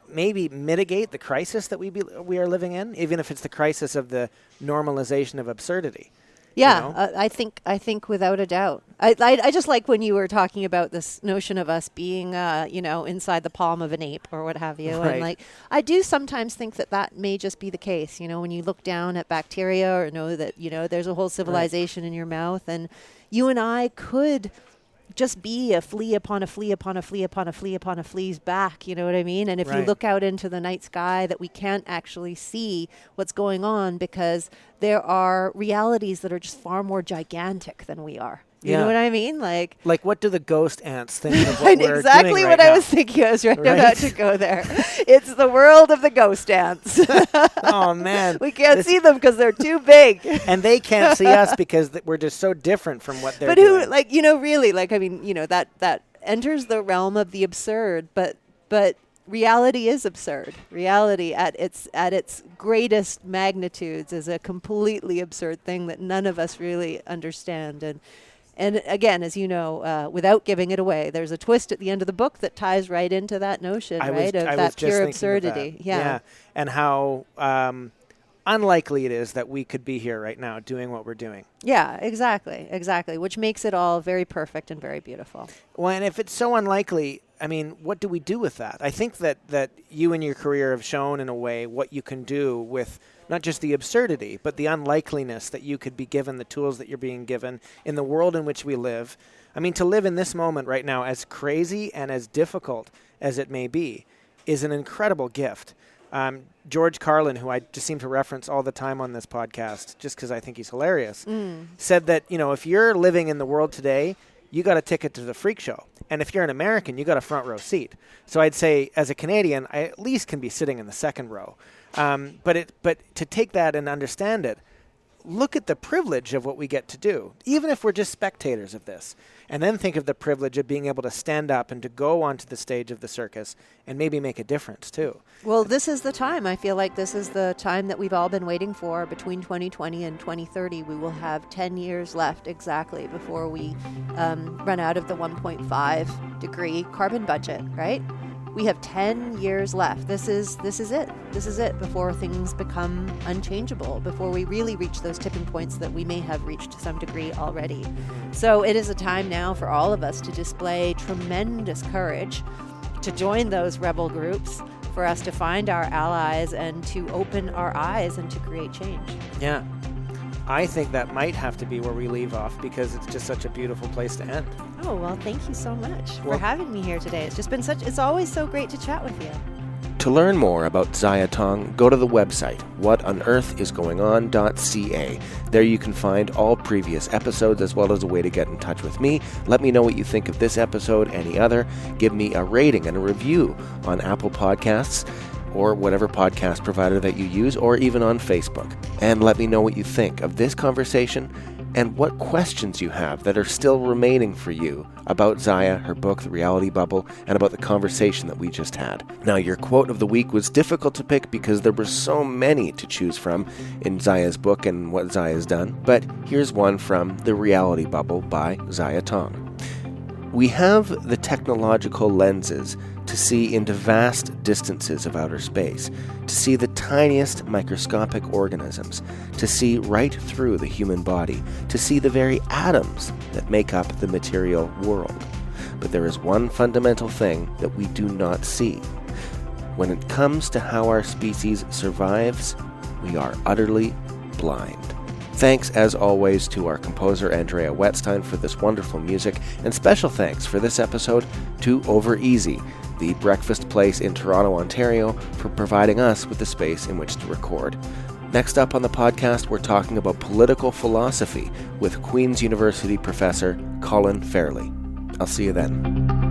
S3: maybe mitigate the crisis that we are living in, even if it's the crisis of the normalization of absurdity.
S1: Yeah,
S3: You know?
S1: I think without a doubt. I just like when you were talking about this notion of us being, inside the palm of an ape or what have you.
S3: Right.
S1: And like, I do sometimes think that may just be the case. You know, when you look down at bacteria or know that, there's a whole civilization in your mouth, and you and I could just be a flea upon a flea upon a flea upon a flea upon a flea's back, you know what I mean? And if you look out into the night sky, that we can't actually see what's going on because there are realities that are just far more gigantic than we are. You know what I mean? Like
S3: what do the ghost ants think of what we're
S1: exactly
S3: doing
S1: what
S3: right
S1: I
S3: now?
S1: was thinking. I was about to go there. It's the world of the ghost ants.
S3: Oh, man.
S1: We can't see them because they're too big.
S3: And they can't see us because we're just so different from what they're
S1: but
S3: doing.
S1: Really, that enters the realm of the absurd, but reality is absurd. Reality at its greatest magnitudes is a completely absurd thing that none of us really understand. And again, as you know, without giving it away, there's a twist at the end of the book that ties right into that notion, of that pure absurdity.
S3: Yeah. And how unlikely it is that we could be here right now doing what we're doing.
S1: Yeah, exactly. Which makes it all very perfect and very beautiful.
S3: Well, and if it's so unlikely, I mean, what do we do with that? I think that you and your career have shown in a way what you can do with not just the absurdity, but the unlikeliness that you could be given, the tools that you're being given in the world in which we live. I mean, to live in this moment right now, as crazy and as difficult as it may be, is an incredible gift. George Carlin, who I just seem to reference all the time on this podcast, just because I think he's hilarious, said that, if you're living in the world today, you got a ticket to the freak show. And if you're an American, you got a front row seat. So I'd say, as a Canadian, I at least can be sitting in the second row. But to take that and understand it, look at the privilege of what we get to do, even if we're just spectators of this. And then think of the privilege of being able to stand up and to go onto the stage of the circus and maybe make a difference too.
S1: Well, this is the time. I feel like this is the time that we've all been waiting for. Between 2020 and 2030, we will have 10 years left exactly before we run out of the 1.5 degree carbon budget, right? We have 10 years left. This is it. This is it before things become unchangeable, before we really reach those tipping points that we may have reached to some degree already. So it is a time now for all of us to display tremendous courage, to join those rebel groups, for us to find our allies and to open our eyes and to create change.
S3: Yeah. I think that might have to be where we leave off, because it's just such a beautiful place to end.
S1: Oh, well, thank you so much for having me here today. It's just been it's always so great to chat with you.
S2: To learn more about Ziya Tong, go to the website, whatonearthisgoingon.ca. There you can find all previous episodes, as well as a way to get in touch with me. Let me know what you think of this episode, any other. Give me a rating and a review on Apple Podcasts, or whatever podcast provider that you use, or even on Facebook. And let me know what you think of this conversation and what questions you have that are still remaining for you about Ziya, her book, The Reality Bubble, and about the conversation that we just had. Now, your quote of the week was difficult to pick because there were so many to choose from in Ziya's book and what Ziya's done, but here's one from The Reality Bubble by Ziya Tong. We have the technological lenses to see into vast distances of outer space, to see the tiniest microscopic organisms, to see right through the human body, to see the very atoms that make up the material world. But there is one fundamental thing that we do not see. When it comes to how our species survives, we are utterly blind. Thanks, as always, to our composer Andrea Wetstein for this wonderful music, and special thanks for this episode to Over Easy, the breakfast place in Toronto, Ontario, for providing us with the space in which to record. Next up on the podcast, we're talking about political philosophy with Queen's University professor Colin Fairley. I'll see you then.